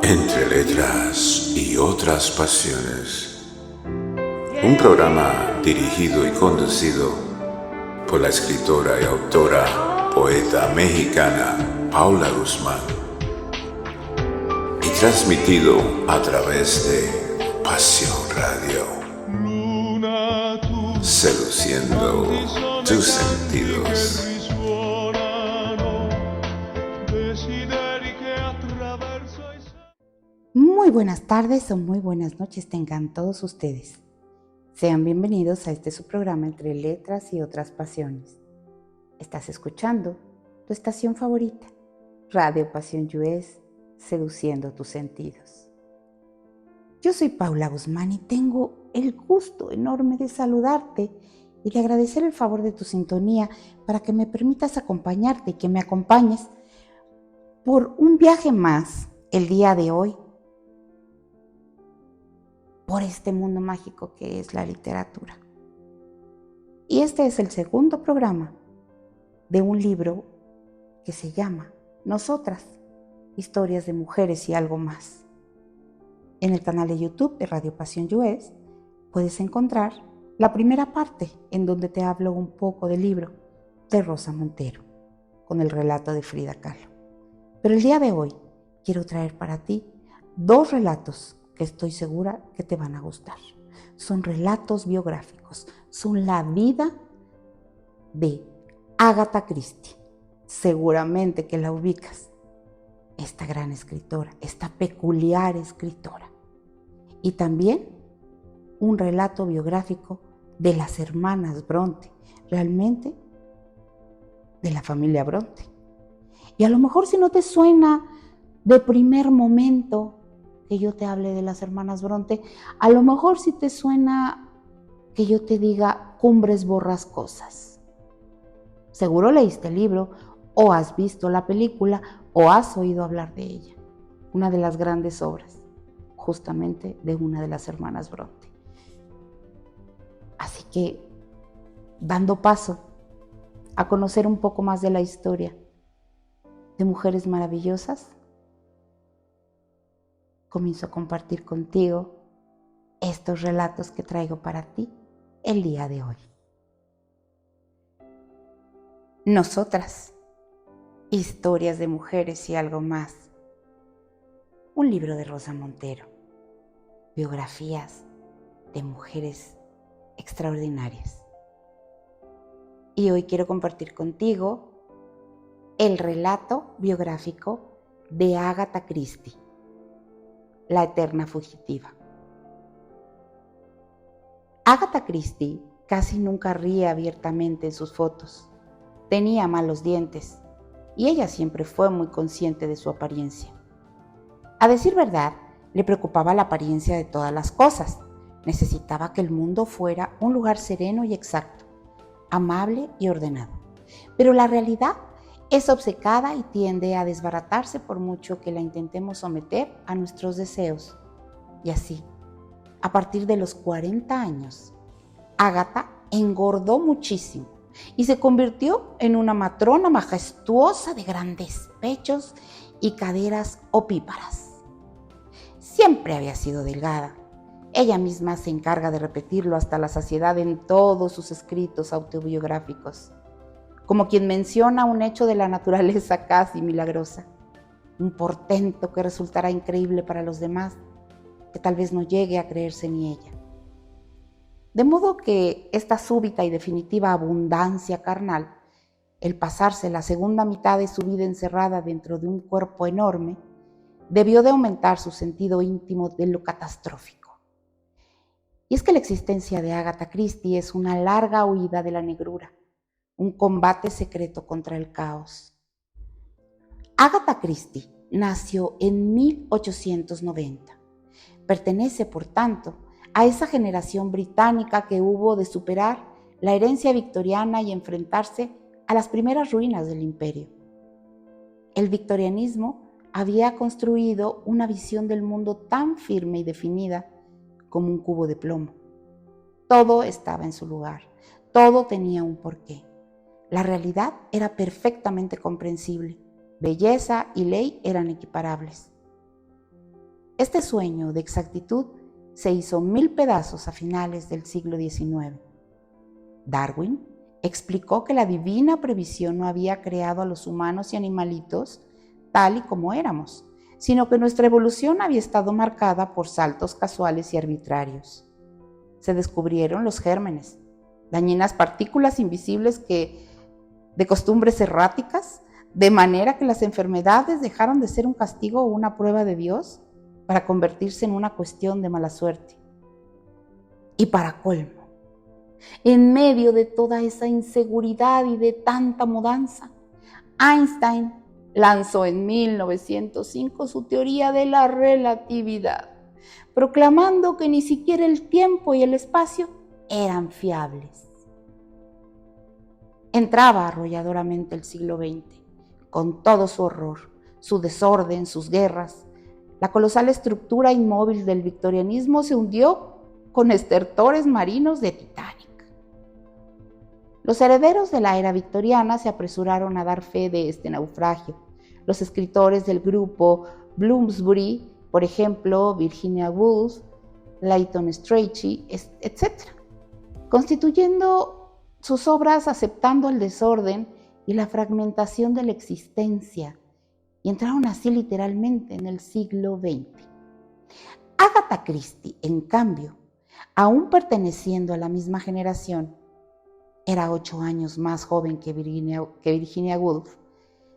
Entre letras y otras pasiones. Un programa dirigido y conducido por la escritora y autora, poeta mexicana Paula Guzmán. Y transmitido a través de Pasión Radio. Seduciendo tus sentidos. Muy buenas tardes o muy buenas noches tengan todos ustedes. Sean bienvenidos a este su programa Entre Letras y Otras Pasiones. Estás escuchando tu estación favorita, Radio Pasión US, seduciendo tus sentidos. Yo soy Paula Guzmán y tengo el gusto enorme de saludarte y de agradecer el favor de tu sintonía para que me permitas acompañarte y que me acompañes por un viaje más el día de hoy por este mundo mágico que es la literatura. Y este es el segundo programa de un libro que se llama Nosotras, historias de mujeres y algo más. En el canal de YouTube de Radio Pasión US puedes encontrar la primera parte en donde te hablo un poco del libro de Rosa Montero con el relato de Frida Kahlo. Pero el día de hoy quiero traer para ti dos relatos que estoy segura que te van a gustar. Son relatos biográficos, son la vida de Agatha Christie. Seguramente que la ubicas, esta gran escritora, esta peculiar escritora. Y también un relato biográfico de las hermanas Bronte, realmente de la familia Bronte. Y a lo mejor si no te suena de primer momento que yo te hable de las hermanas Bronte, a lo mejor si te suena que yo te diga Cumbres Borrascosas. Seguro leíste el libro, o has visto la película, o has oído hablar de ella. Una de las grandes obras, justamente de una de las hermanas Bronte. Así que, dando paso a conocer un poco más de la historia de mujeres maravillosas, comienzo a compartir contigo estos relatos que traigo para ti el día de hoy. Nosotras, historias de mujeres y algo más. Un libro de Rosa Montero. Biografías de mujeres extraordinarias. Y hoy quiero compartir contigo el relato biográfico de Agatha Christie, la eterna fugitiva. Agatha Christie casi nunca ríe abiertamente en sus fotos. Tenía malos dientes y ella siempre fue muy consciente de su apariencia. A decir verdad, le preocupaba la apariencia de todas las cosas. Necesitaba que el mundo fuera un lugar sereno y exacto, amable y ordenado. Pero la realidad es obcecada y tiende a desbaratarse por mucho que la intentemos someter a nuestros deseos. Y así, a partir de los 40 años, Agatha engordó muchísimo y se convirtió en una matrona majestuosa de grandes pechos y caderas opíparas. Siempre había sido delgada. Ella misma se encarga de repetirlo hasta la saciedad en todos sus escritos autobiográficos, como quien menciona un hecho de la naturaleza casi milagrosa, un portento que resultará increíble para los demás, que tal vez no llegue a creerse ni ella. De modo que esta súbita y definitiva abundancia carnal, el pasarse la segunda mitad de su vida encerrada dentro de un cuerpo enorme, debió de aumentar su sentido íntimo de lo catastrófico. Y es que la existencia de Agatha Christie es una larga huida de la negrura, un combate secreto contra el caos. Agatha Christie nació en 1890. Pertenece, por tanto, a esa generación británica que hubo de superar la herencia victoriana y enfrentarse a las primeras ruinas del imperio. El victorianismo había construido una visión del mundo tan firme y definida como un cubo de plomo. Todo estaba en su lugar, todo tenía un porqué. La realidad era perfectamente comprensible. Belleza y ley eran equiparables. Este sueño de exactitud se hizo 1000 pedazos a finales del siglo XIX. Darwin explicó que la divina previsión no había creado a los humanos y animalitos tal y como éramos, sino que nuestra evolución había estado marcada por saltos casuales y arbitrarios. Se descubrieron los gérmenes, dañinas partículas invisibles que, de costumbres erráticas, de manera que las enfermedades dejaron de ser un castigo o una prueba de Dios para convertirse en una cuestión de mala suerte. Y para colmo, en medio de toda esa inseguridad y de tanta mudanza, Einstein lanzó en 1905 su teoría de la relatividad, proclamando que ni siquiera el tiempo y el espacio eran fiables. Entraba arrolladoramente el siglo XX, con todo su horror, su desorden, sus guerras. La colosal estructura inmóvil del victorianismo se hundió con estertores marinos de Titanic. Los herederos de la era victoriana se apresuraron a dar fe de este naufragio. Los escritores del grupo Bloomsbury, por ejemplo, Virginia Woolf, Leighton Strachey, etc., constituyendo sus obras aceptando el desorden y la fragmentación de la existencia, y entraron así literalmente en el siglo XX. Agatha Christie, en cambio, aún perteneciendo a la misma generación, era 8 años más joven que Virginia Woolf,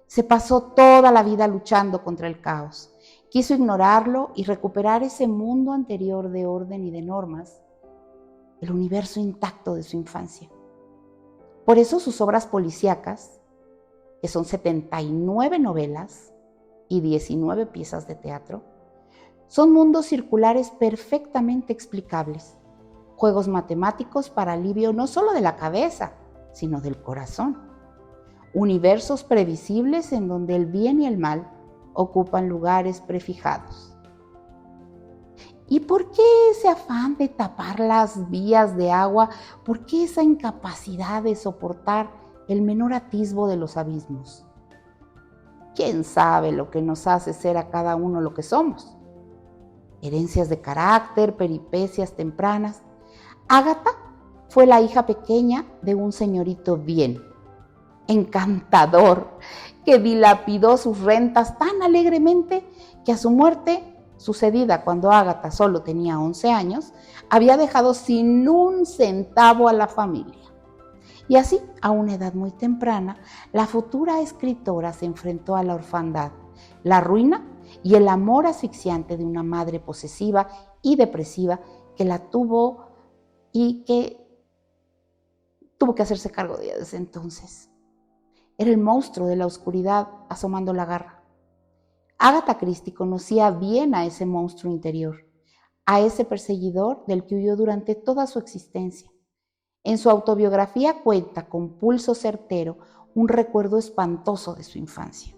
se pasó toda la vida luchando contra el caos. Quiso ignorarlo y recuperar ese mundo anterior de orden y de normas, el universo intacto de su infancia. Por eso sus obras policíacas, que son 79 novelas y 19 piezas de teatro, son mundos circulares perfectamente explicables, juegos matemáticos para alivio no solo de la cabeza, sino del corazón. Universos previsibles en donde el bien y el mal ocupan lugares prefijados. ¿Y por qué ese afán de tapar las vías de agua? ¿Por qué esa incapacidad de soportar el menor atisbo de los abismos? ¿Quién sabe lo que nos hace ser a cada uno lo que somos? Herencias de carácter, peripecias tempranas. Agatha fue la hija pequeña de un señorito bien, encantador, que dilapidó sus rentas tan alegremente que a su muerte, sucedida cuando Agatha solo tenía 11 años, había dejado sin un centavo a la familia. Y así, a una edad muy temprana, la futura escritora se enfrentó a la orfandad, la ruina y el amor asfixiante de una madre posesiva y depresiva que la tuvo y que tuvo que hacerse cargo de ella desde entonces. Era el monstruo de la oscuridad asomando la garra. Agatha Christie conocía bien a ese monstruo interior, a ese perseguidor del que huyó durante toda su existencia. En su autobiografía cuenta con pulso certero un recuerdo espantoso de su infancia.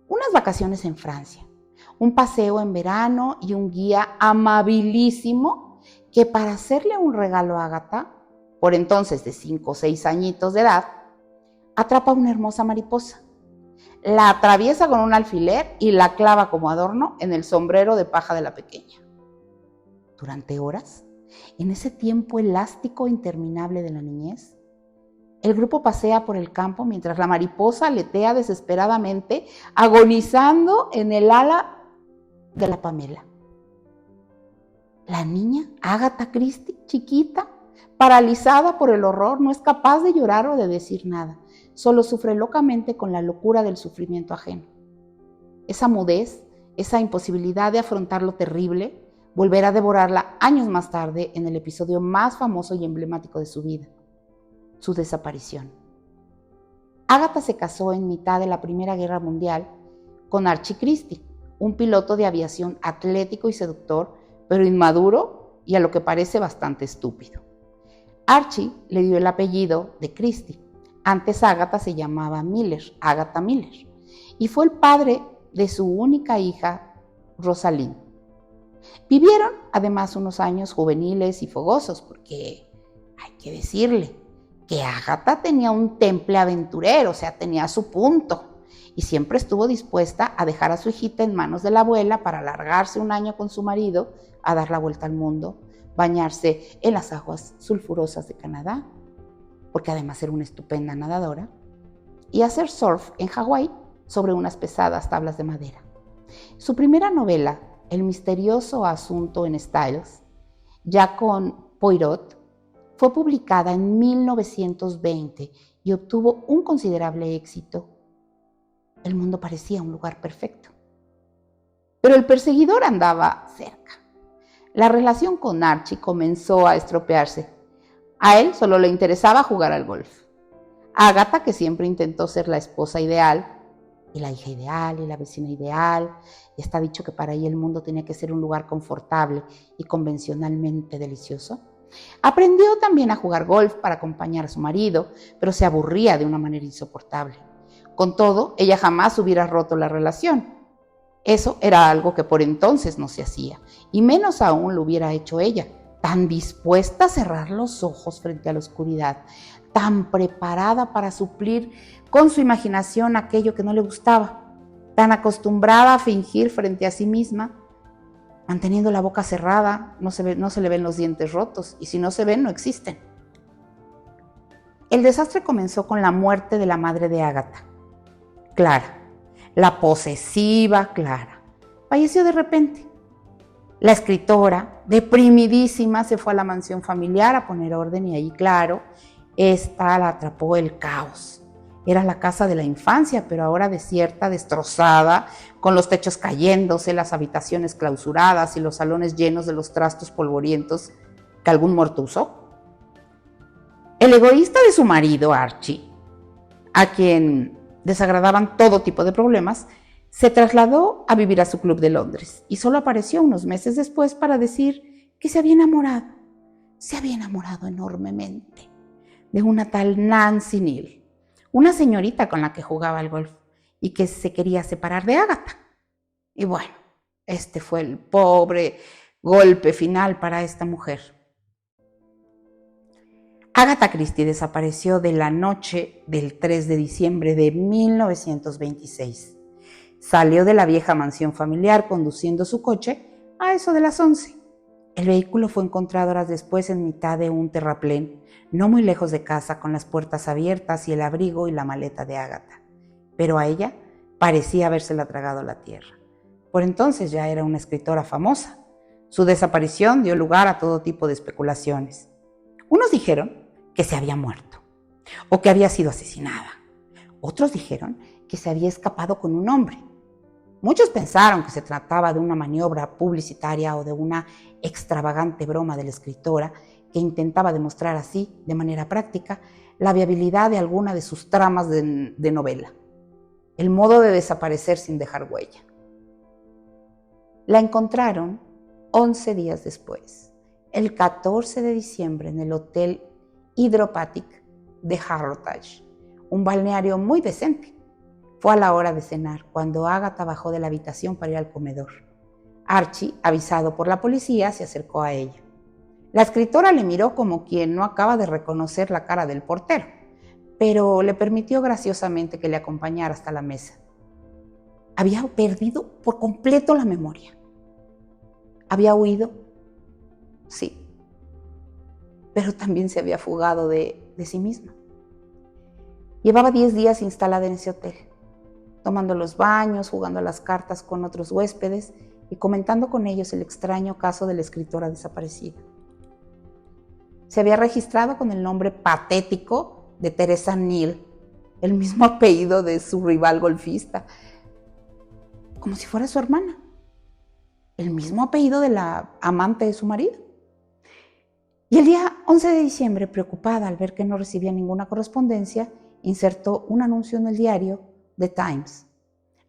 Unas vacaciones en Francia, un paseo en verano y un guía amabilísimo que para hacerle un regalo a Agatha, por entonces de 5 o 6 añitos de edad, atrapa una hermosa mariposa, la atraviesa con un alfiler y la clava como adorno en el sombrero de paja de la pequeña. Durante horas, en ese tiempo elástico e interminable de la niñez, el grupo pasea por el campo mientras la mariposa aletea desesperadamente, agonizando en el ala de la Pamela. La niña, Agatha Christie, chiquita, paralizada por el horror, no es capaz de llorar o de decir nada. Solo sufre locamente con la locura del sufrimiento ajeno. Esa mudez, esa imposibilidad de afrontar lo terrible, volverá a devorarla años más tarde en el episodio más famoso y emblemático de su vida, su desaparición. Agatha se casó en mitad de la Primera Guerra Mundial con Archie Christie, un piloto de aviación atlético y seductor, pero inmaduro y a lo que parece bastante estúpido. Archie le dio el apellido de Christie. Antes Agatha se llamaba Miller, Agatha Miller, y fue el padre de su única hija, Rosalind. Vivieron además unos años juveniles y fogosos, porque hay que decirle que Agatha tenía un temple aventurero, o sea, tenía su punto. y siempre estuvo dispuesta a dejar a su hijita en manos de la abuela para alargarse un año con su marido a dar la vuelta al mundo, bañarse en las aguas sulfurosas de Canadá, porque además era una estupenda nadadora, y hacer surf en Hawái sobre unas pesadas tablas de madera. Su primera novela, El misterioso asunto en Styles, ya con Poirot, fue publicada en 1920 y obtuvo un considerable éxito. El mundo parecía un lugar perfecto. Pero el perseguidor andaba cerca. La relación con Archie comenzó a estropearse. A él solo le interesaba jugar al golf. Agatha, que siempre intentó ser la esposa ideal, y la hija ideal, y la vecina ideal, y está dicho que para ella el mundo tenía que ser un lugar confortable y convencionalmente delicioso, aprendió también a jugar golf para acompañar a su marido, pero se aburría de una manera insoportable. Con todo, ella jamás hubiera roto la relación. Eso era algo que por entonces no se hacía, y menos aún lo hubiera hecho ella, tan dispuesta a cerrar los ojos frente a la oscuridad, tan preparada para suplir con su imaginación aquello que no le gustaba, tan acostumbrada a fingir frente a sí misma, manteniendo la boca cerrada. No se le ven los dientes rotos, y si no se ven, no existen. El desastre comenzó con la muerte de la madre de Agatha, Clara, la posesiva Clara. Falleció de repente. La escritora, deprimidísima, se fue a la mansión familiar a poner orden, y ahí, claro, esta la atrapó el caos. Era la casa de la infancia, pero ahora desierta, destrozada, con los techos cayéndose, las habitaciones clausuradas y los salones llenos de los trastos polvorientos que algún muerto usó. El egoísta de su marido, Archie, a quien desagradaban todo tipo de problemas, se trasladó a vivir a su club de Londres y solo apareció unos meses después para decir que se había enamorado enormemente de una tal Nancy Neal, una señorita con la que jugaba al golf y que se quería separar de Agatha. Y bueno, este fue el pobre golpe final para esta mujer. Agatha Christie desapareció de la noche del 3 de diciembre de 1926. Salió de la vieja mansión familiar conduciendo su coche a eso de las 11. El vehículo fue encontrado horas después en mitad de un terraplén, no muy lejos de casa, con las puertas abiertas y el abrigo y la maleta de Agatha. Pero a ella parecía habérsela tragado la tierra. Por entonces ya era una escritora famosa. Su desaparición dio lugar a todo tipo de especulaciones. Unos dijeron que se había muerto o que había sido asesinada. Otros dijeron que se había escapado con un hombre. Muchos pensaron que se trataba de una maniobra publicitaria o de una extravagante broma de la escritora que intentaba demostrar así, de manera práctica, la viabilidad de alguna de sus tramas de novela, el modo de desaparecer sin dejar huella. La encontraron 11 días después, el 14 de diciembre, en el Hotel Hydropathic de Harlottage, un balneario muy decente. Fue a la hora de cenar cuando Agatha bajó de la habitación para ir al comedor. Archie, avisado por la policía, se acercó a ella. La escritora le miró como quien no acaba de reconocer la cara del portero, pero le permitió graciosamente que le acompañara hasta la mesa. Había perdido por completo la memoria. Había huido, sí, pero también se había fugado de sí misma. Llevaba 10 días instalada en ese hotel, tomando los baños, jugando a las cartas con otros huéspedes y comentando con ellos el extraño caso de la escritora desaparecida. Se había registrado con el nombre patético de Teresa Neal, el mismo apellido de su rival golfista, como si fuera su hermana, el mismo apellido de la amante de su marido. Y el día 11 de diciembre, preocupada al ver que no recibía ninguna correspondencia, insertó un anuncio en el diario The Times.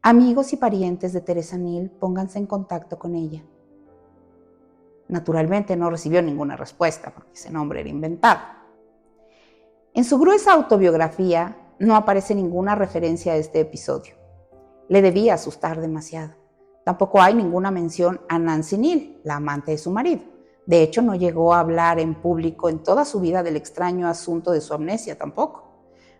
Amigos y parientes de Teresa Neal, pónganse en contacto con ella. Naturalmente no recibió ninguna respuesta porque ese nombre era inventado. En su gruesa autobiografía no aparece ninguna referencia a este episodio. Le debía asustar demasiado. Tampoco hay ninguna mención a Nancy Neal, la amante de su marido. De hecho, no llegó a hablar en público en toda su vida del extraño asunto de su amnesia tampoco.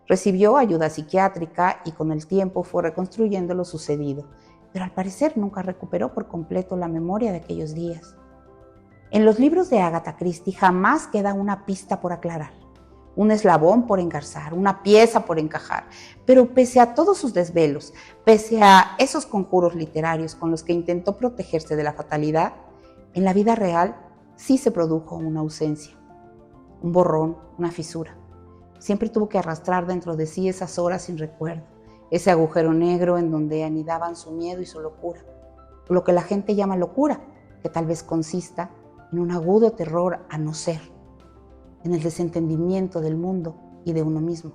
Recibió ayuda psiquiátrica y con el tiempo fue reconstruyendo lo sucedido, pero al parecer nunca recuperó por completo la memoria de aquellos días. En los libros de Agatha Christie jamás queda una pista por aclarar, un eslabón por engarzar, una pieza por encajar, pero pese a todos sus desvelos, pese a esos conjuros literarios con los que intentó protegerse de la fatalidad, en la vida real sí se produjo una ausencia, un borrón, una fisura. Siempre tuvo que arrastrar dentro de sí esas horas sin recuerdo, ese agujero negro en donde anidaban su miedo y su locura, lo que la gente llama locura, que tal vez consista en un agudo terror a no ser, en el desentendimiento del mundo y de uno mismo.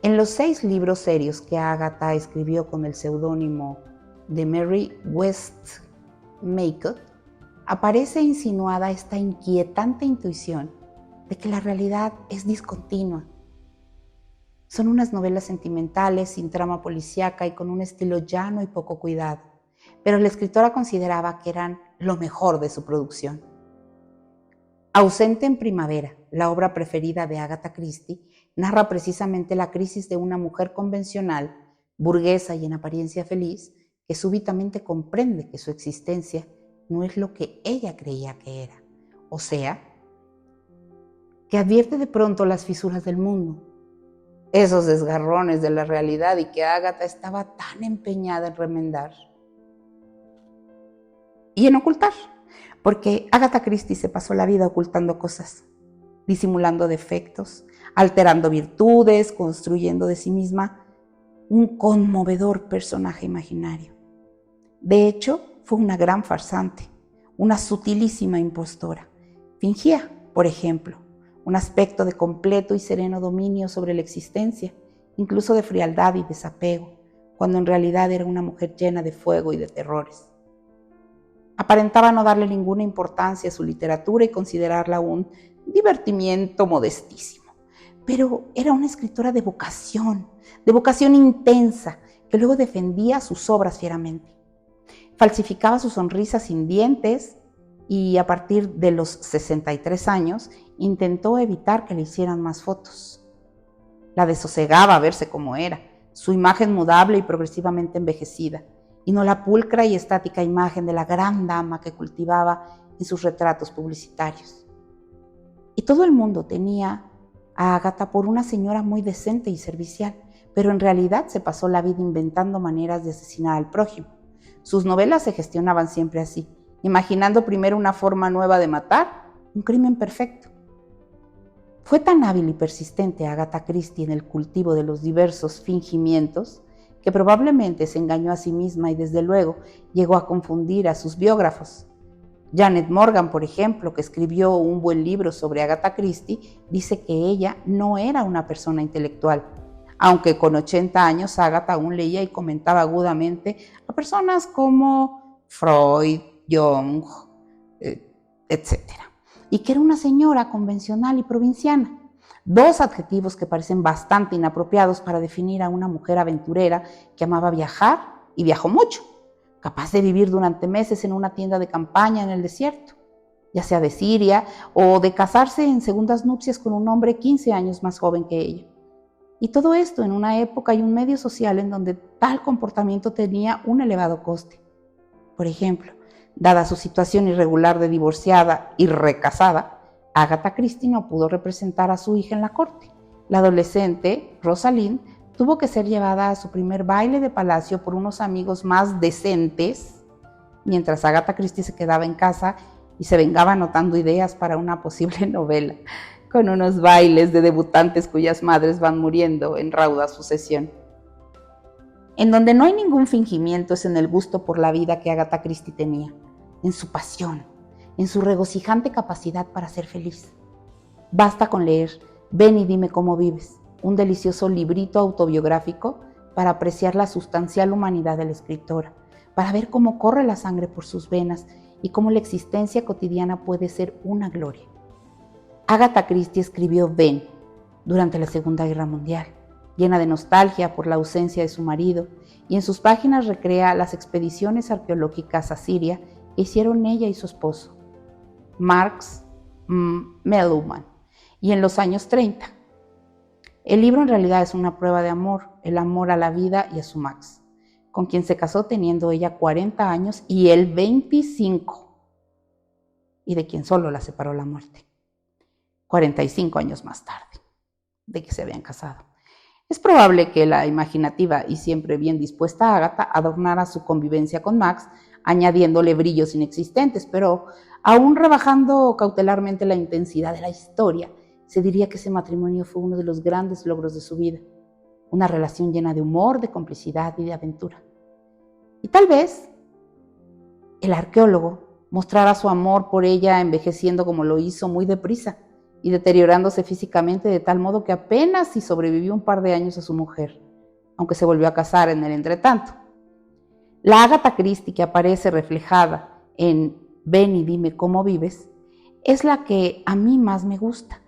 En los 6 libros serios que Agatha escribió con el seudónimo de Mary Westmacott, aparece insinuada esta inquietante intuición de que la realidad es discontinua. Son unas novelas sentimentales sin trama policíaca y con un estilo llano y poco cuidado, pero la escritora consideraba que eran lo mejor de su producción. Ausente en primavera, la obra preferida de Agatha Christie, narra precisamente la crisis de una mujer convencional, burguesa y en apariencia feliz, que súbitamente comprende que su existencia no es lo que ella creía que era, o sea, que advierte de pronto las fisuras del mundo, esos desgarrones de la realidad y que Agatha estaba tan empeñada en remendar y en ocultar, porque Agatha Christie se pasó la vida ocultando cosas, disimulando defectos, alterando virtudes, construyendo de sí misma un conmovedor personaje imaginario. De hecho, fue una gran farsante, una sutilísima impostora. Fingía, por ejemplo, un aspecto de completo y sereno dominio sobre la existencia, incluso de frialdad y desapego, cuando en realidad era una mujer llena de fuego y de terrores. Aparentaba no darle ninguna importancia a su literatura y considerarla un divertimiento modestísimo, pero era una escritora de vocación intensa, que luego defendía sus obras fieramente. Falsificaba su sonrisa sin dientes y a partir de los 63 años intentó evitar que le hicieran más fotos. La desosegaba verse como era, su imagen mudable y progresivamente envejecida, y no la pulcra y estática imagen de la gran dama que cultivaba en sus retratos publicitarios. Y todo el mundo tenía a Agatha por una señora muy decente y servicial, pero en realidad se pasó la vida inventando maneras de asesinar al prójimo. Sus novelas se gestionaban siempre así, imaginando primero una forma nueva de matar, un crimen perfecto. Fue tan hábil y persistente Agatha Christie en el cultivo de los diversos fingimientos que probablemente se engañó a sí misma y desde luego llegó a confundir a sus biógrafos. Janet Morgan, por ejemplo, que escribió un buen libro sobre Agatha Christie, dice que ella no era una persona intelectual, aunque con 80 años Agatha aún leía y comentaba agudamente a personas como Freud, Jung, etc. Y que era una señora convencional y provinciana. 2 adjetivos que parecen bastante inapropiados para definir a una mujer aventurera que amaba viajar y viajó mucho, capaz de vivir durante meses en una tienda de campaña en el desierto, ya sea de Siria o de casarse en segundas nupcias con un hombre 15 años más joven que ella. Y todo esto en una época y un medio social en donde tal comportamiento tenía un elevado coste. Por ejemplo, dada su situación irregular de divorciada y recasada, Agatha Christie no pudo representar a su hija en la corte. La adolescente, Rosalind, tuvo que ser llevada a su primer baile de palacio por unos amigos más decentes, mientras Agatha Christie se quedaba en casa y se vengaba anotando ideas para una posible novela, con unos bailes de debutantes cuyas madres van muriendo en rauda sucesión. En donde no hay ningún fingimiento es en el gusto por la vida que Agatha Christie tenía, en su pasión, en su regocijante capacidad para ser feliz. Basta con leer Ven y dime cómo vives, un delicioso librito autobiográfico para apreciar la sustancial humanidad de la escritora, para ver cómo corre la sangre por sus venas y cómo la existencia cotidiana puede ser una gloria. Agatha Christie escribió Ven durante la Segunda Guerra Mundial, llena de nostalgia por la ausencia de su marido, y en sus páginas recrea las expediciones arqueológicas a Siria que hicieron ella y su esposo, Marx Mellowman, y en los años 30. El libro en realidad es una prueba de amor, el amor a la vida y a su Max, con quien se casó teniendo ella 40 años y él 25, y de quien solo la separó la muerte, 45 años más tarde de que se habían casado. Es probable que la imaginativa y siempre bien dispuesta Ágata adornara su convivencia con Max, añadiéndole brillos inexistentes, pero aún rebajando cautelarmente la intensidad de la historia, se diría que ese matrimonio fue uno de los grandes logros de su vida, una relación llena de humor, de complicidad y de aventura. Y tal vez el arqueólogo mostrara su amor por ella envejeciendo como lo hizo muy deprisa y deteriorándose físicamente de tal modo que apenas si sobrevivió un par de años a su mujer, aunque se volvió a casar en el entretanto. La Agatha Christie que aparece reflejada en Ven y dime cómo vives es la que a mí más me gusta,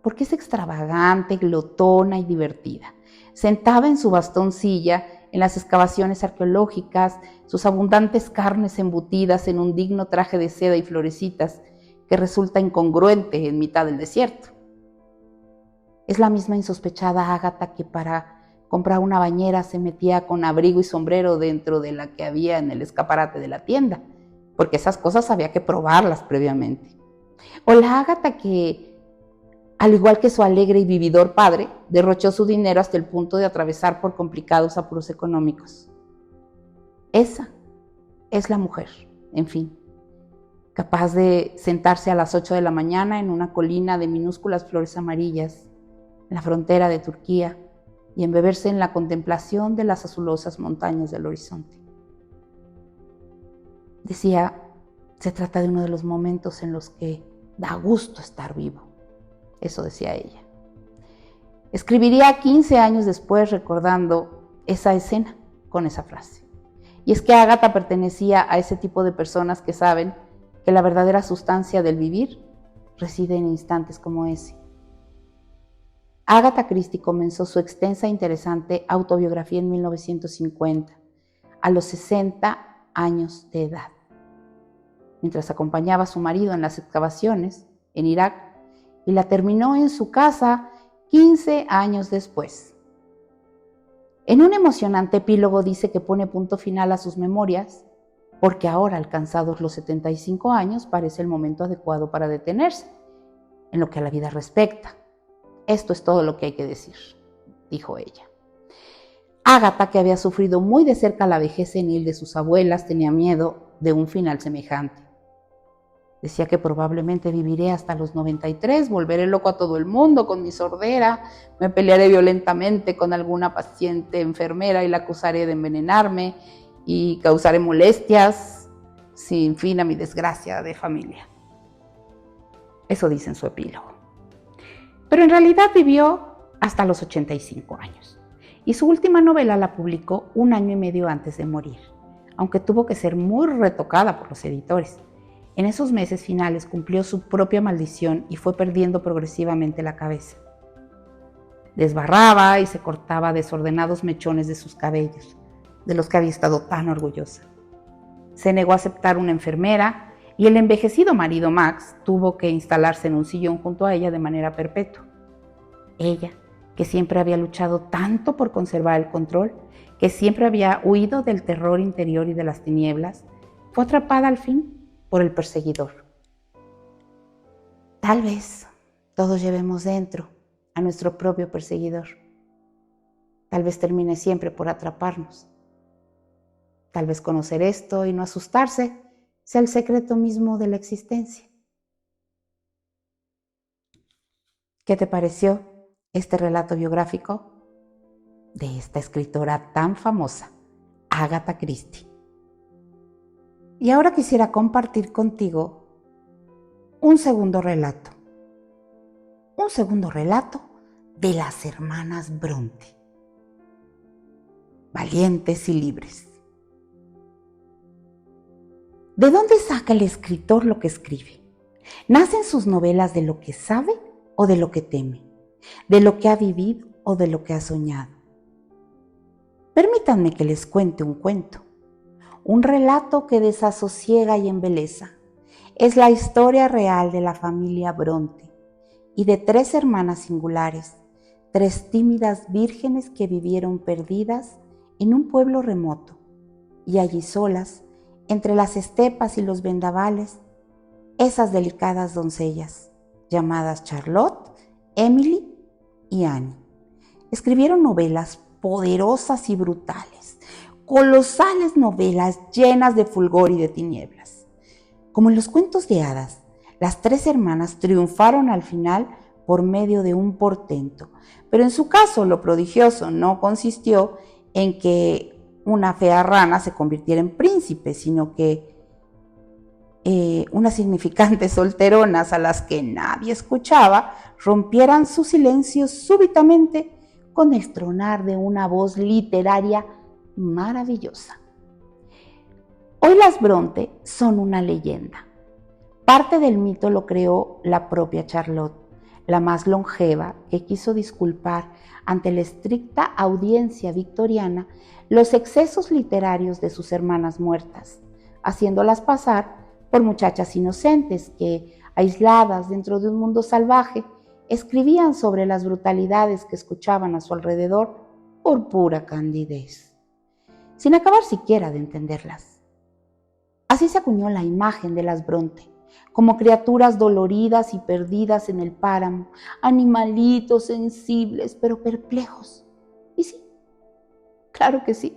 porque es extravagante, glotona y divertida. Sentada en su bastoncilla en las excavaciones arqueológicas, sus abundantes carnes embutidas en un digno traje de seda y florecitas que resulta incongruente en mitad del desierto. Es la misma insospechada Ágata que para comprar una bañera se metía con abrigo y sombrero dentro de la que había en el escaparate de la tienda, porque esas cosas había que probarlas previamente. O la Ágata que, al igual que su alegre y vividor padre, derrochó su dinero hasta el punto de atravesar por complicados apuros económicos. Esa es la mujer, en fin, capaz de sentarse a las 8 de la mañana en una colina de minúsculas flores amarillas, en la frontera de Turquía, y embeberse en la contemplación de las azulosas montañas del horizonte. Decía, se trata de uno de los momentos en los que da gusto estar vivo. Eso decía ella. Escribiría 15 años después recordando esa escena con esa frase. Y es que Ágata pertenecía a ese tipo de personas que saben que la verdadera sustancia del vivir reside en instantes como ese. Ágata Christie comenzó su extensa e interesante autobiografía en 1950, a los 60 años de edad, mientras acompañaba a su marido en las excavaciones en Irak, y la terminó en su casa 15 años después. En un emocionante epílogo dice que pone punto final a sus memorias, porque ahora, alcanzados los 75 años, parece el momento adecuado para detenerse, en lo que a la vida respecta. Esto es todo lo que hay que decir, dijo ella. Ágata, que había sufrido muy de cerca la vejez senil de sus abuelas, tenía miedo de un final semejante. Decía que probablemente viviré hasta los 93, volveré loco a todo el mundo con mi sordera, me pelearé violentamente con alguna paciente enfermera y la acusaré de envenenarme y causaré molestias sin fin a mi desgracia de familia. Eso dice en su epílogo. Pero en realidad vivió hasta los 85 años y su última novela la publicó 1 año y medio antes de morir, aunque tuvo que ser muy retocada por los editores. En esos meses finales cumplió su propia maldición y fue perdiendo progresivamente la cabeza. Desbarraba y se cortaba desordenados mechones de sus cabellos, de los que había estado tan orgullosa. Se negó a aceptar una enfermera y el envejecido marido Max tuvo que instalarse en un sillón junto a ella de manera perpetua. Ella, que siempre había luchado tanto por conservar el control, que siempre había huido del terror interior y de las tinieblas, fue atrapada al fin por el perseguidor. Tal vez todos llevemos dentro a nuestro propio perseguidor. Tal vez termine siempre por atraparnos. Tal vez conocer esto y no asustarse sea el secreto mismo de la existencia. ¿Qué te pareció este relato biográfico de esta escritora tan famosa, Ágata Christie? Y ahora quisiera compartir contigo un segundo relato de las hermanas Bronte, valientes y libres. ¿De dónde saca el escritor lo que escribe? ¿Nacen sus novelas de lo que sabe o de lo que teme? ¿De lo que ha vivido o de lo que ha soñado? Permítanme que les cuente un cuento, un relato que desasosiega y embeleza. Es la historia real de la familia Bronte y de 3 hermanas singulares, 3 tímidas vírgenes que vivieron perdidas en un pueblo remoto, y allí solas, entre las estepas y los vendavales, esas delicadas doncellas, llamadas Charlotte, Emily y Annie, escribieron novelas poderosas y brutales, colosales novelas llenas de fulgor y de tinieblas. Como en los cuentos de hadas, las 3 hermanas triunfaron al final por medio de un portento, pero en su caso lo prodigioso no consistió en que una fea rana se convirtiera en príncipe, sino que unas significantes solteronas a las que nadie escuchaba rompieran su silencio súbitamente con el tronar de una voz literaria maravillosa. Hoy las Bronte son una leyenda. Parte del mito lo creó la propia Charlotte, la más longeva, que quiso disculpar ante la estricta audiencia victoriana los excesos literarios de sus hermanas muertas, haciéndolas pasar por muchachas inocentes que, aisladas dentro de un mundo salvaje, escribían sobre las brutalidades que escuchaban a su alrededor por pura candidez, sin acabar siquiera de entenderlas. Así se acuñó la imagen de las Bronte, como criaturas doloridas y perdidas en el páramo, animalitos sensibles pero perplejos. Y sí, claro que sí,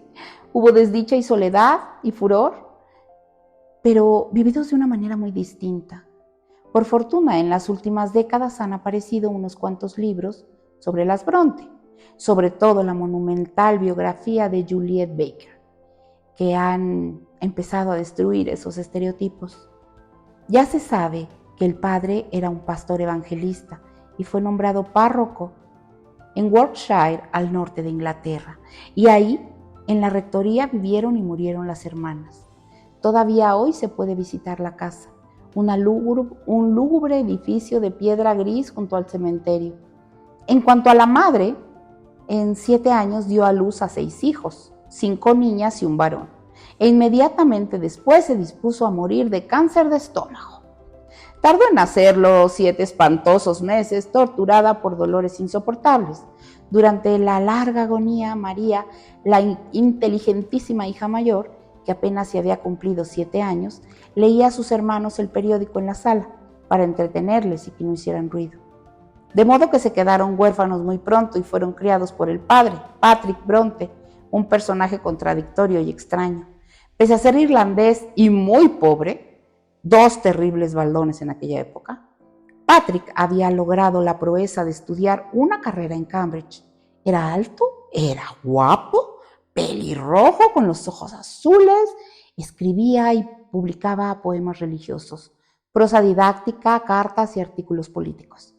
hubo desdicha y soledad y furor, pero vividos de una manera muy distinta. Por fortuna, en las últimas décadas han aparecido unos cuantos libros sobre las Bronte, sobre todo la monumental biografía de Juliet Baker, que han empezado a destruir esos estereotipos. Ya se sabe que el padre era un pastor evangelista y fue nombrado párroco en Warwickshire, al norte de Inglaterra, y ahí, en la rectoría, vivieron y murieron las hermanas. Todavía hoy se puede visitar la casa, un lúgubre edificio de piedra gris junto al cementerio. En cuanto a la madre, en 7 años dio a luz a 6 hijos, 5 niñas y un varón, e inmediatamente después se dispuso a morir de cáncer de estómago. Tardó en hacerlo 7 espantosos meses, torturada por dolores insoportables. Durante la larga agonía, María, la inteligentísima hija mayor, que apenas se había cumplido 7 años, leía a sus hermanos el periódico en la sala para entretenerles y que no hicieran ruido. De modo que se quedaron huérfanos muy pronto y fueron criados por el padre, Patrick Bronte, un personaje contradictorio y extraño. Pese a ser irlandés y muy pobre, 2 terribles baldones en aquella época, Patrick había logrado la proeza de estudiar una carrera en Cambridge. Era alto, era guapo, pelirrojo con los ojos azules, escribía y publicaba poemas religiosos, prosa didáctica, cartas y artículos políticos.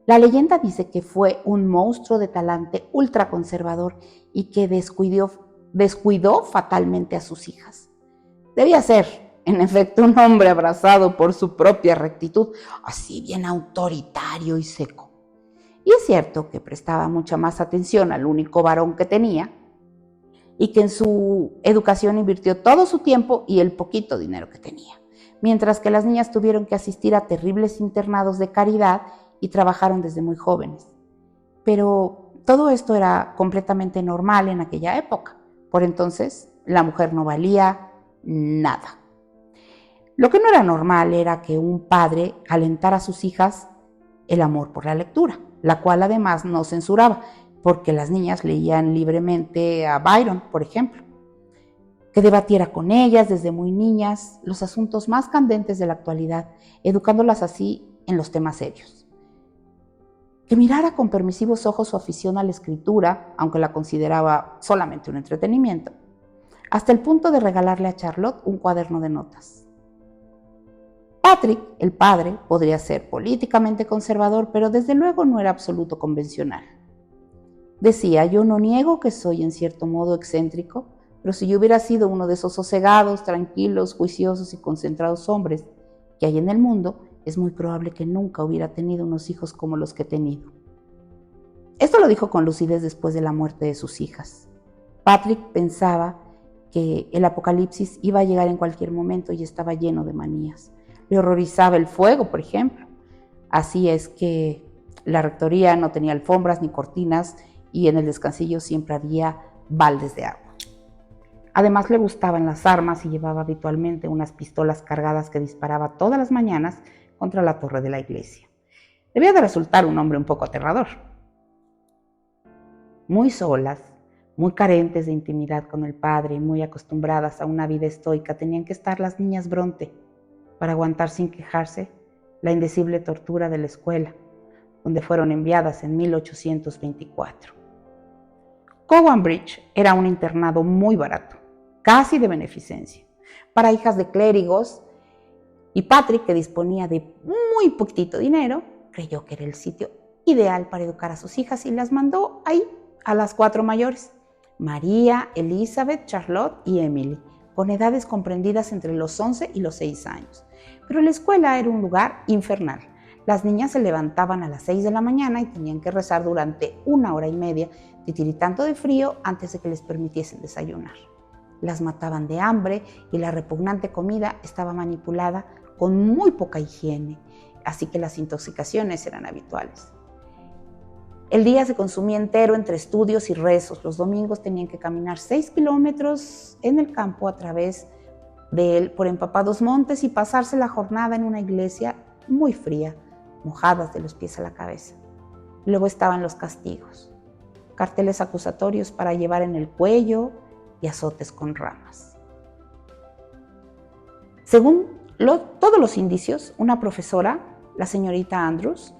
La leyenda dice que fue un monstruo de talante ultraconservador y que descuidó fatalmente a sus hijas. Debía ser, en efecto, un hombre abrazado por su propia rectitud, así bien autoritario y seco. Y es cierto que prestaba mucha más atención al único varón que tenía y que en su educación invirtió todo su tiempo y el poquito dinero que tenía, mientras que las niñas tuvieron que asistir a terribles internados de caridad y trabajaron desde muy jóvenes. Pero todo esto era completamente normal en aquella época. Por entonces, la mujer no valía nada. Lo que no era normal era que un padre alentara a sus hijas el amor por la lectura, la cual además no censuraba, porque las niñas leían libremente a Byron, por ejemplo, que debatiera con ellas desde muy niñas los asuntos más candentes de la actualidad, educándolas así en los temas serios. Que mirara con permisivos ojos su afición a la escritura, aunque la consideraba solamente un entretenimiento, hasta el punto de regalarle a Charlotte un cuaderno de notas. Patrick, el padre, podría ser políticamente conservador, pero desde luego no era absoluto convencional. Decía: yo no niego que soy en cierto modo excéntrico, pero si yo hubiera sido uno de esos sosegados, tranquilos, juiciosos y concentrados hombres que hay en el mundo, es muy probable que nunca hubiera tenido unos hijos como los que he tenido. Esto lo dijo con lucidez después de la muerte de sus hijas. Patrick pensaba que el apocalipsis iba a llegar en cualquier momento y estaba lleno de manías. Le horrorizaba el fuego, por ejemplo. Así es que La rectoría no tenía alfombras ni cortinas y en el descansillo siempre había baldes de agua. Además le gustaban las armas y llevaba habitualmente unas pistolas cargadas que disparaba todas las mañanas contra la torre de la iglesia. Debía de resultar un hombre un poco aterrador. Muy solas, muy carentes de intimidad con el padre y muy acostumbradas a una vida estoica, tenían que estar las niñas Bronte para aguantar sin quejarse la indecible tortura de la escuela, donde fueron enviadas en 1824. Cowan Bridge era un internado muy barato, casi de beneficencia, para hijas de clérigos, y Patrick, que disponía de muy poquitito dinero, creyó que era el sitio ideal para educar a sus hijas y las mandó ahí a las 4 mayores, María, Elizabeth, Charlotte y Emily, con edades comprendidas entre los 11 y los 6 años. Pero la escuela era un lugar infernal. Las niñas se levantaban a las 6 de la mañana y tenían que rezar durante 1 hora y media, titiritando de frío antes de que les permitiesen desayunar. Las mataban de hambre y la repugnante comida estaba manipulada con muy poca higiene, así que las intoxicaciones eran habituales. El día se consumía entero entre estudios y rezos. Los domingos tenían que caminar 6 kilómetros en el campo a través por empapados montes y pasarse la jornada en una iglesia muy fría, mojadas de los pies a la cabeza. Luego estaban los castigos, carteles acusatorios para llevar en el cuello y azotes con ramas. Según todos los indicios, una profesora, la señorita Andrews,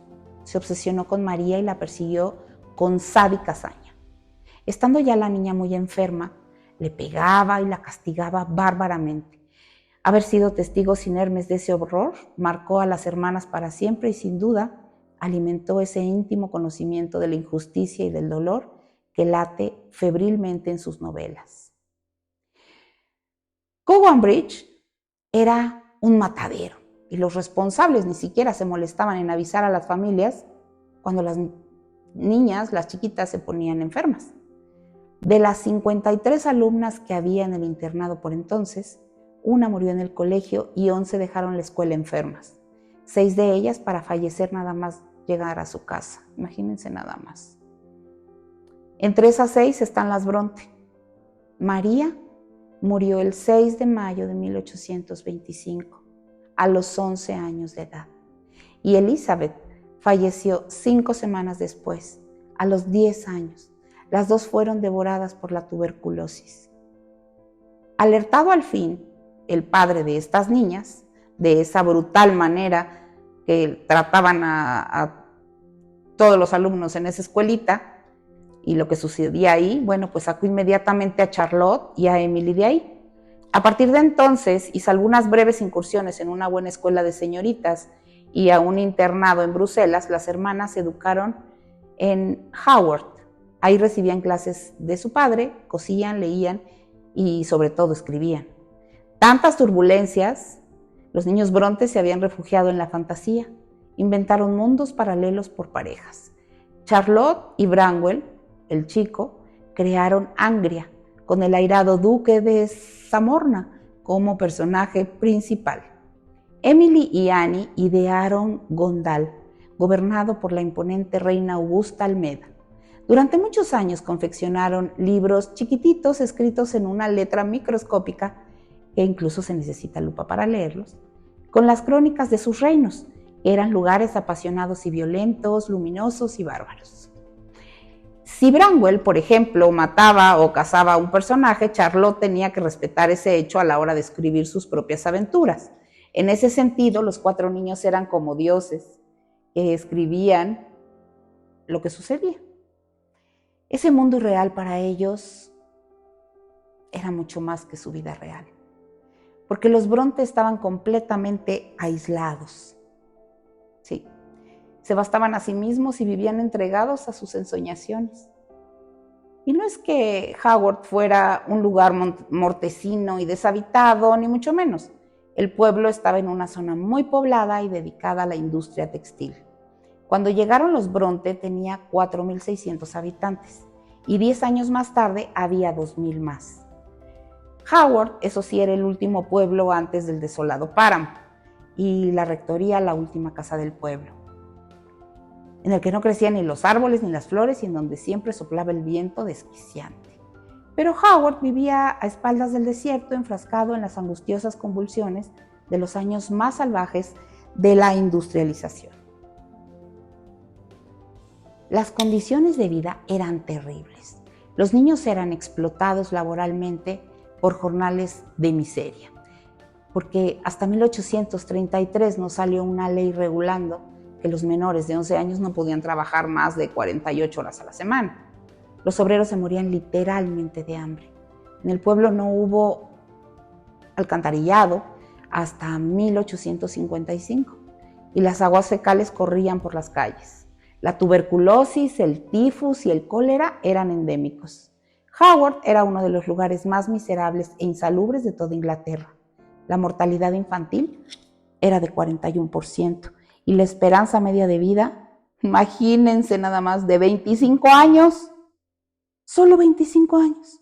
se obsesionó con María y la persiguió con sádica hazaña. Estando ya la niña muy enferma, le pegaba y la castigaba bárbaramente. Haber sido testigos inermes de ese horror marcó a las hermanas para siempre y sin duda alimentó ese íntimo conocimiento de la injusticia y del dolor que late febrilmente en sus novelas. Cowan Bridge era un matadero y los responsables ni siquiera se molestaban en avisar a las familias cuando las niñas, las chiquitas, se ponían enfermas. De las 53 alumnas que había en el internado por entonces, una murió en el colegio y 11 dejaron la escuela enfermas. 6 de ellas para fallecer nada más llegar a su casa. Imagínense nada más. Entre esas 6 están las Bronte. María murió el 6 de mayo de 1825, a los 11 años de edad. Y Elizabeth falleció 5 semanas después, a los 10 años. Las dos fueron devoradas por la tuberculosis. Alertado al fin, el padre de estas niñas, de esa brutal manera que trataban a todos los alumnos en esa escuelita, y lo que sucedía ahí, bueno, pues sacó inmediatamente a Charlotte y a Emily de ahí. A partir de entonces hizo algunas breves incursiones en una buena escuela de señoritas y a un internado en Bruselas. Las hermanas se educaron en Haworth. Ahí recibían clases de su padre, cosían, leían y sobre todo escribían. Tantas turbulencias, los niños Bronte se habían refugiado en la fantasía, inventaron mundos paralelos por parejas. Charlotte y Branwell, el chico, crearon Angria, con el airado duque de Zamorna como personaje principal. Emily y Annie idearon Gondal, gobernado por la imponente reina Augusta Almeda. Durante muchos años confeccionaron libros chiquititos escritos en una letra microscópica, que incluso se necesita lupa para leerlos, con las crónicas de sus reinos. Eran lugares apasionados y violentos, luminosos y bárbaros. Si Branwell, por ejemplo, mataba o cazaba a un personaje, Charlotte tenía que respetar ese hecho a la hora de escribir sus propias aventuras. En ese sentido, los 4 niños eran como dioses que escribían lo que sucedía. Ese mundo irreal para ellos era mucho más que su vida real, porque los Bronte estaban completamente aislados. Sí, se bastaban a sí mismos y vivían entregados a sus ensoñaciones. Y no es que Haworth fuera un lugar mortecino y deshabitado, ni mucho menos. El pueblo estaba en una zona muy poblada y dedicada a la industria textil. Cuando llegaron los Bronte tenía 4.600 habitantes y 10 años más tarde había 2.000 más. Haworth, eso sí, era el último pueblo antes del desolado páramo y la rectoría la última casa del pueblo. en el que no crecían ni los árboles ni las flores y en donde siempre soplaba el viento desquiciante. Pero Howard vivía a espaldas del desierto, enfrascado en las angustiosas convulsiones de los años más salvajes de la industrialización. Las condiciones de vida eran terribles. Los niños eran explotados laboralmente por jornales de miseria, porque hasta 1833 no salió una ley regulando que los menores de 11 años no podían trabajar más de 48 horas a la semana. Los obreros se morían literalmente de hambre. En el pueblo no hubo alcantarillado hasta 1855 y las aguas fecales corrían por las calles. La tuberculosis, el tifus y el cólera eran endémicos. Howard era uno de los lugares más miserables e insalubres de toda Inglaterra. La mortalidad infantil era de 41% y la esperanza media de vida, imagínense nada más, de 25 años. Solo 25 años.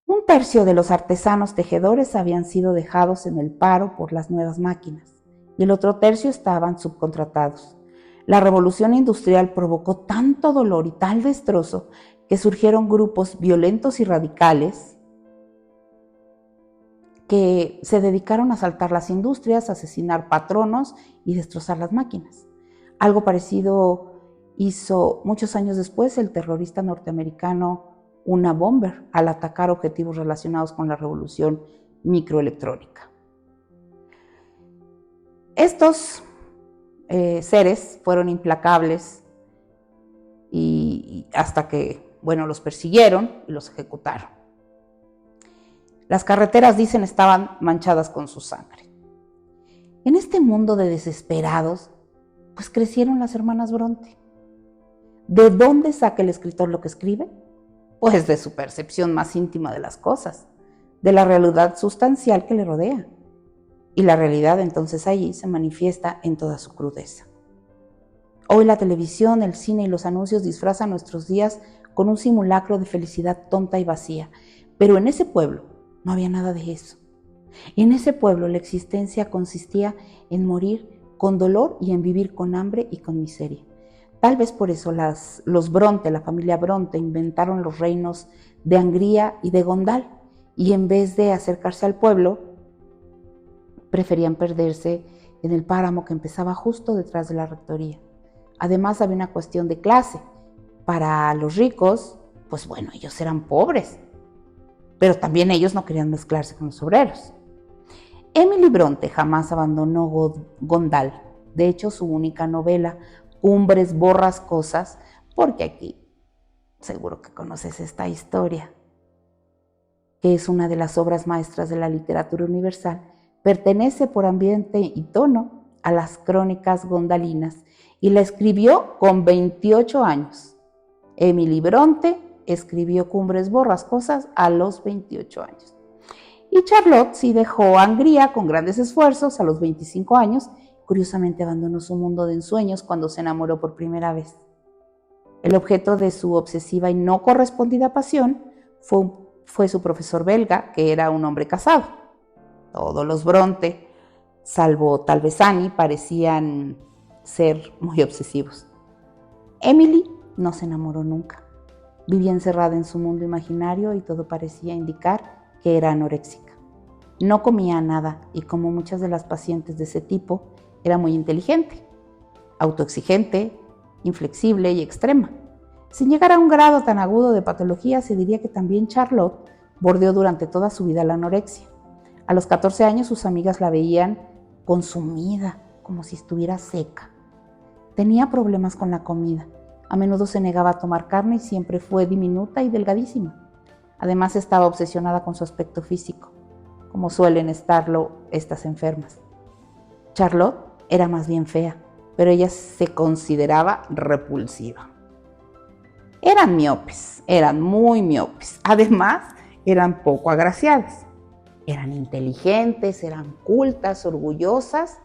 Un tercio de los artesanos tejedores habían sido dejados en el paro por las nuevas máquinas y el otro tercio estaban subcontratados. La revolución industrial provocó tanto dolor y tal destrozo que surgieron grupos violentos y radicales que se dedicaron a asaltar las industrias, asesinar patronos y destrozar las máquinas. Algo parecido hizo muchos años después el terrorista norteamericano Una Bomber al atacar objetivos relacionados con la revolución microelectrónica. Estos seres fueron implacables y hasta que, los persiguieron y los ejecutaron. Las carreteras, dicen, estaban manchadas con su sangre. En este mundo de desesperados, pues crecieron las hermanas Bronte. ¿De dónde saca el escritor lo que escribe? Pues de su percepción más íntima de las cosas, de la realidad sustancial que le rodea. Y la realidad entonces allí se manifiesta en toda su crudeza. Hoy la televisión, el cine y los anuncios disfrazan nuestros días con un simulacro de felicidad tonta y vacía. Pero en ese pueblo no había nada de eso. En ese pueblo la existencia consistía en morir con dolor y en vivir con hambre y con miseria. Tal vez por eso los Bronte, la familia Bronte, inventaron los reinos de Angría y de Gondal, y en vez de acercarse al pueblo, preferían perderse en el páramo que empezaba justo detrás de la rectoría. Además había una cuestión de clase. Para los ricos, ellos eran pobres, pero también ellos no querían mezclarse con los obreros. Emily Bronte jamás abandonó Gondal. De hecho, su única novela, Cumbres Borrascosas, porque aquí seguro que conoces esta historia, que es una de las obras maestras de la literatura universal, pertenece por ambiente y tono a las crónicas gondalinas y la escribió con 28 años. Emily Bronte escribió Cumbres Borrascosas a los 28 años. Y Charlotte sí dejó Angría con grandes esfuerzos a los 25 años. Curiosamente abandonó su mundo de ensueños cuando se enamoró por primera vez. El objeto de su obsesiva y no correspondida pasión fue su profesor belga, que era un hombre casado. Todos los Bronte, salvo tal vez Annie, parecían ser muy obsesivos. Emily no se enamoró nunca. Vivía encerrada en su mundo imaginario y todo parecía indicar que era anoréxica. No comía nada y, como muchas de las pacientes de ese tipo, era muy inteligente, autoexigente, inflexible y extrema. Sin llegar a un grado tan agudo de patología, se diría que también Charlotte bordeó durante toda su vida la anorexia. A los 14 años sus amigas la veían consumida, como si estuviera seca. Tenía problemas con la comida. A menudo se negaba a tomar carne y siempre fue diminuta y delgadísima. Además estaba obsesionada con su aspecto físico, como suelen estarlo estas enfermas. Charlotte era más bien fea, pero ella se consideraba repulsiva. Eran miopes, eran muy miopes. Además, eran poco agraciadas. Eran inteligentes, eran cultas, orgullosas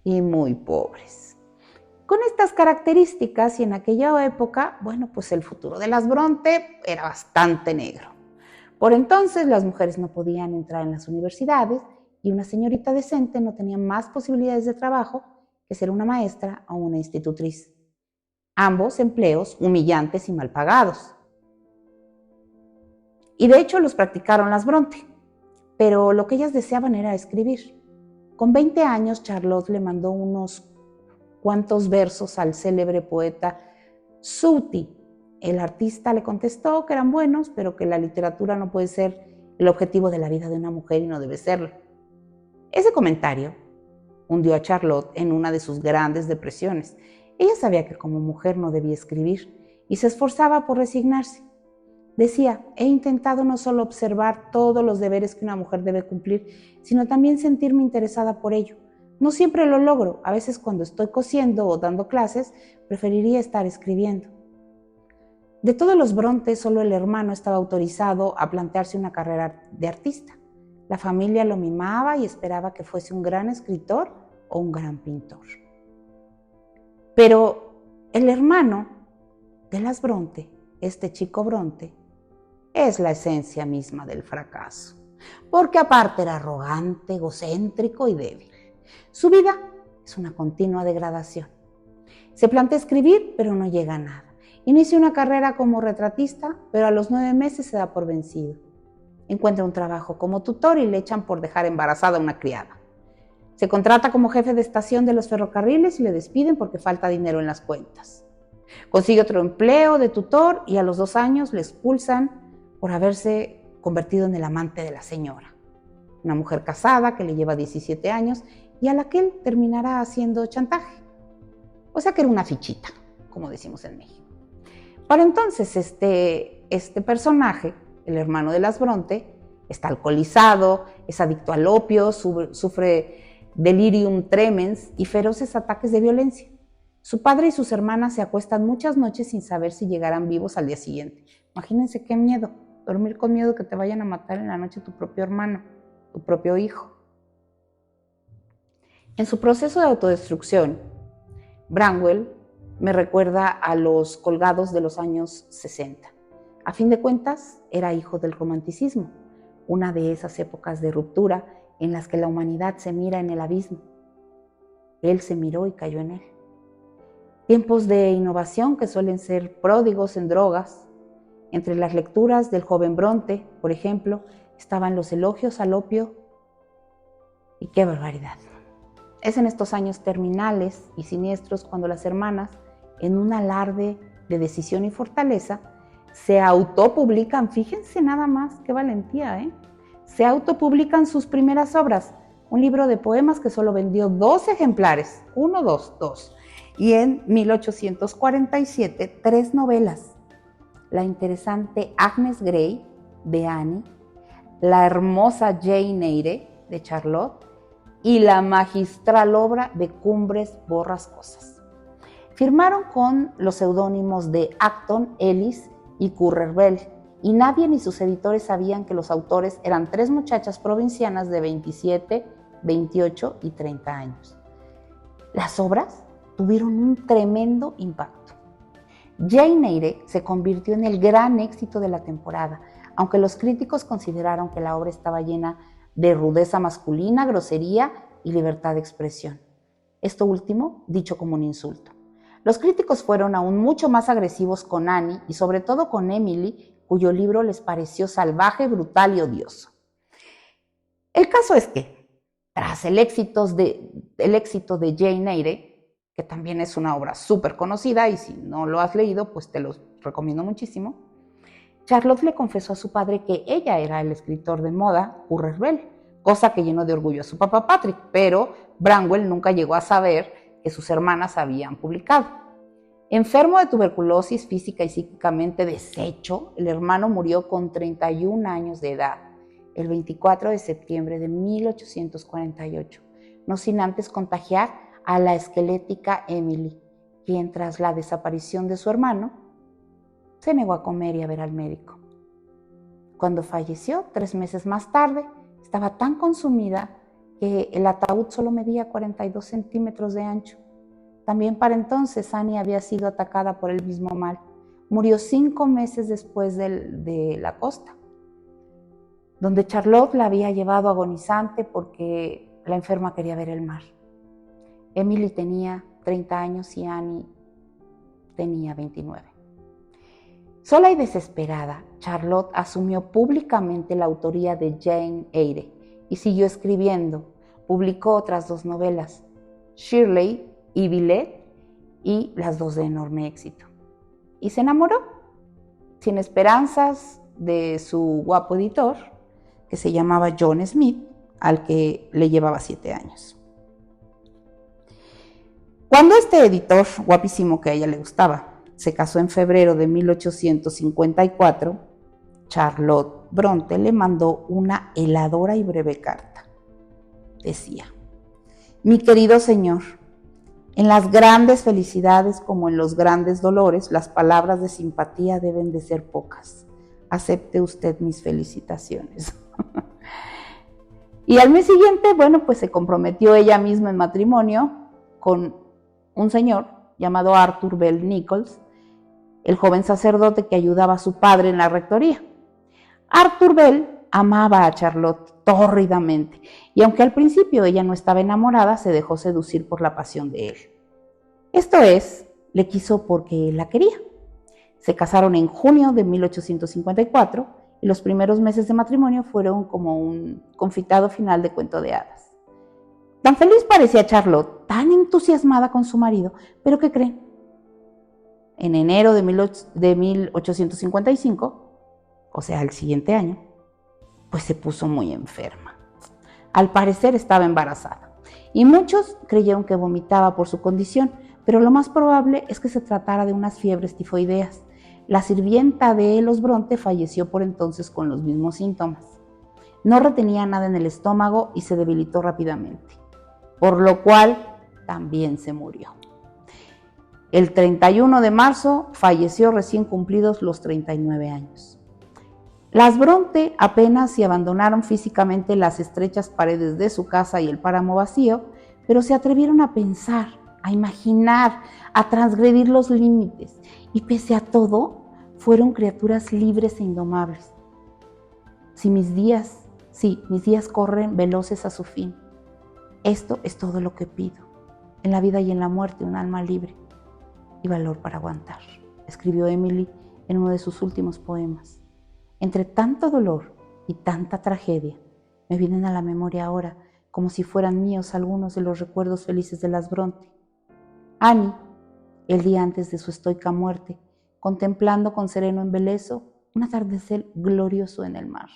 y muy pobres. Con estas características y en aquella época, el futuro de las Bronte era bastante negro. Por entonces las mujeres no podían entrar en las universidades y una señorita decente no tenía más posibilidades de trabajo que ser una maestra o una institutriz. Ambos empleos humillantes y mal pagados. Y de hecho los practicaron las Bronte, pero lo que ellas deseaban era escribir. Con 20 años, Charlotte le mandó unos cuantos versos al célebre poeta Southey. El artista le contestó que eran buenos, pero que la literatura no puede ser el objetivo de la vida de una mujer y no debe serlo. Ese comentario hundió a Charlotte en una de sus grandes depresiones. Ella sabía que como mujer no debía escribir y se esforzaba por resignarse. Decía, he intentado no solo observar todos los deberes que una mujer debe cumplir, sino también sentirme interesada por ello. No siempre lo logro, a veces cuando estoy cosiendo o dando clases, preferiría estar escribiendo. De todos los Bronte, solo el hermano estaba autorizado a plantearse una carrera de artista. La familia lo mimaba y esperaba que fuese un gran escritor o un gran pintor. Pero el hermano de las Bronte, este chico Bronte, es la esencia misma del fracaso, porque aparte era arrogante, egocéntrico y débil. Su vida es una continua degradación. Se plantea escribir, pero no llega a nada. Inicia una carrera como retratista, pero a los 9 meses se da por vencido. Encuentra un trabajo como tutor y le echan por dejar embarazada a una criada. Se contrata como jefe de estación de los ferrocarriles y le despiden porque falta dinero en las cuentas. Consigue otro empleo de tutor y a los 2 años le expulsan por haberse convertido en el amante de la señora. Una mujer casada que le lleva 17 años y a la que él terminará haciendo chantaje. O sea que era una fichita, como decimos en México. Para entonces este personaje, el hermano de las Bronte, está alcoholizado, es adicto al opio, sufre delirium tremens y feroces ataques de violencia. Su padre y sus hermanas se acuestan muchas noches sin saber si llegarán vivos al día siguiente. Imagínense qué miedo, dormir con miedo que te vayan a matar en la noche tu propio hermano, tu propio hijo. En su proceso de autodestrucción, Branwell me recuerda a los colgados de los años 60. A fin de cuentas, era hijo del romanticismo, una de esas épocas de ruptura en las que la humanidad se mira en el abismo. Él se miró y cayó en él. Tiempos de innovación que suelen ser pródigos en drogas. Entre las lecturas del joven Bronte, por ejemplo, estaban los elogios al opio. Y qué barbaridad. Es en estos años terminales y siniestros cuando las hermanas, en un alarde de decisión y fortaleza, se autopublican. Fíjense nada más, qué valentía, ¿eh? Se autopublican sus primeras obras. Un libro de poemas que solo vendió 2 ejemplares. 1, 2, 2. Y en 1847, 3 novelas. La interesante Agnes Grey, de Annie, la hermosa Jane Eyre, de Charlotte, y la magistral obra de Cumbres Borrascosas. Firmaron con los seudónimos de Acton, Ellis y Currer Bell, y nadie ni sus editores sabían que los autores eran 3 muchachas provincianas de 27, 28 y 30 años. Las obras tuvieron un tremendo impacto. Jane Eyre se convirtió en el gran éxito de la temporada, aunque los críticos consideraron que la obra estaba llena de rudeza masculina, grosería y libertad de expresión. Esto último dicho como un insulto. Los críticos fueron aún mucho más agresivos con Annie y sobre todo con Emily, cuyo libro les pareció salvaje, brutal y odioso. El caso es que, tras el éxito de Jane Eyre, que también es una obra súper conocida y si no lo has leído, pues te lo recomiendo muchísimo, Charlotte le confesó a su padre que ella era el escritor de moda Currer Bell, cosa que llenó de orgullo a su papá Patrick, pero Branwell nunca llegó a saber que sus hermanas habían publicado. Enfermo de tuberculosis física y psíquicamente deshecho, el hermano murió con 31 años de edad, el 24 de septiembre de 1848, no sin antes contagiar a la esquelética Emily, quien tras la desaparición de su hermano, se negó a comer y a ver al médico. Cuando falleció, 3 meses más tarde, estaba tan consumida que el ataúd solo medía 42 centímetros de ancho. También para entonces Annie había sido atacada por el mismo mal. Murió 5 meses después de la costa, donde Charlotte la había llevado agonizante porque la enferma quería ver el mar. Emily tenía 30 años y Annie tenía 29. Sola y desesperada, Charlotte asumió públicamente la autoría de Jane Eyre y siguió escribiendo. Publicó otras 2 novelas, Shirley y Villette, y las 2 de enorme éxito. Y se enamoró, sin esperanzas, de su guapo editor, que se llamaba John Smith, al que le llevaba 7 años. Cuando este editor, guapísimo que a ella le gustaba, se casó en febrero de 1854, Charlotte Bronte le mandó una heladora y breve carta. Decía: mi querido señor, en las grandes felicidades como en los grandes dolores, las palabras de simpatía deben de ser pocas. Acepte usted mis felicitaciones. Y al mes siguiente, pues se comprometió ella misma en matrimonio con un señor llamado Arthur Bell Nichols, el joven sacerdote que ayudaba a su padre en la rectoría. Arthur Bell amaba a Charlotte tórridamente, y aunque al principio ella no estaba enamorada, se dejó seducir por la pasión de él. Esto es, le quiso porque la quería. Se casaron en junio de 1854 y los primeros meses de matrimonio fueron como un confitado final de cuento de hadas. Tan feliz parecía Charlotte, tan entusiasmada con su marido, pero ¿qué creen? En enero de 1855, o sea, el siguiente año, pues se puso muy enferma. Al parecer estaba embarazada y muchos creyeron que vomitaba por su condición, pero lo más probable es que se tratara de unas fiebres tifoideas. La sirvienta de los Bronte falleció por entonces con los mismos síntomas. No retenía nada en el estómago y se debilitó rápidamente, por lo cual también se murió. El 31 de marzo falleció recién cumplidos los 39 años. Las Bronte apenas si abandonaron físicamente las estrechas paredes de su casa y el páramo vacío, pero se atrevieron a pensar, a imaginar, a transgredir los límites, y pese a todo, fueron criaturas libres e indomables. Mis días corren veloces a su fin. Esto es todo lo que pido. En la vida y en la muerte, un alma libre y valor para aguantar, escribió Emily en uno de sus últimos poemas. Entre tanto dolor y tanta tragedia, me vienen a la memoria ahora, como si fueran míos, algunos de los recuerdos felices de las Bronte. Annie, el día antes de su estoica muerte, contemplando con sereno embeleso un atardecer glorioso en el mar.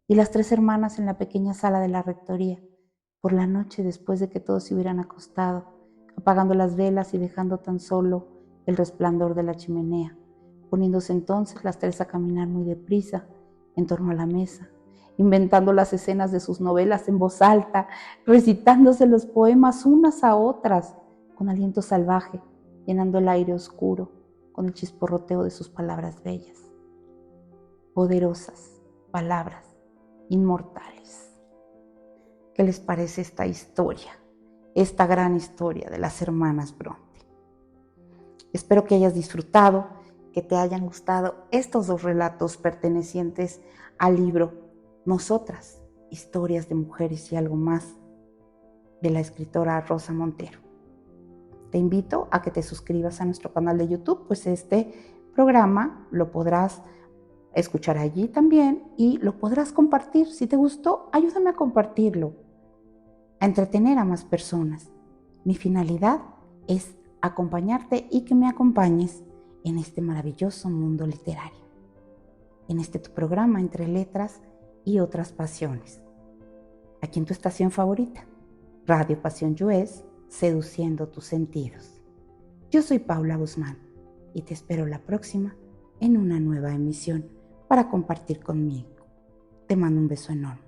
Y las 3 hermanas en la pequeña sala de la rectoría, por la noche después de que todos se hubieran acostado, apagando las velas y dejando tan solo el resplandor de la chimenea, poniéndose entonces las 3 a caminar muy deprisa en torno a la mesa, inventando las escenas de sus novelas en voz alta, recitándose los poemas unas a otras, con aliento salvaje, llenando el aire oscuro con el chisporroteo de sus palabras bellas. Poderosas palabras inmortales. ¿Qué les parece esta historia? Esta gran historia de las hermanas Bronte. Espero que hayas disfrutado, que te hayan gustado estos 2 relatos pertenecientes al libro Nosotras, historias de mujeres y algo más, de la escritora Rosa Montero. Te invito a que te suscribas a nuestro canal de YouTube, pues este programa lo podrás escuchar allí también y lo podrás compartir. Si te gustó, ayúdame a compartirlo, a entretener a más personas. Mi finalidad es acompañarte y que me acompañes en este maravilloso mundo literario, en este tu programa Entre Letras y Otras Pasiones, aquí en tu estación favorita, Radio Pasión US, seduciendo tus sentidos. Yo soy Paula Guzmán y te espero la próxima en una nueva emisión para compartir conmigo. Te mando un beso enorme.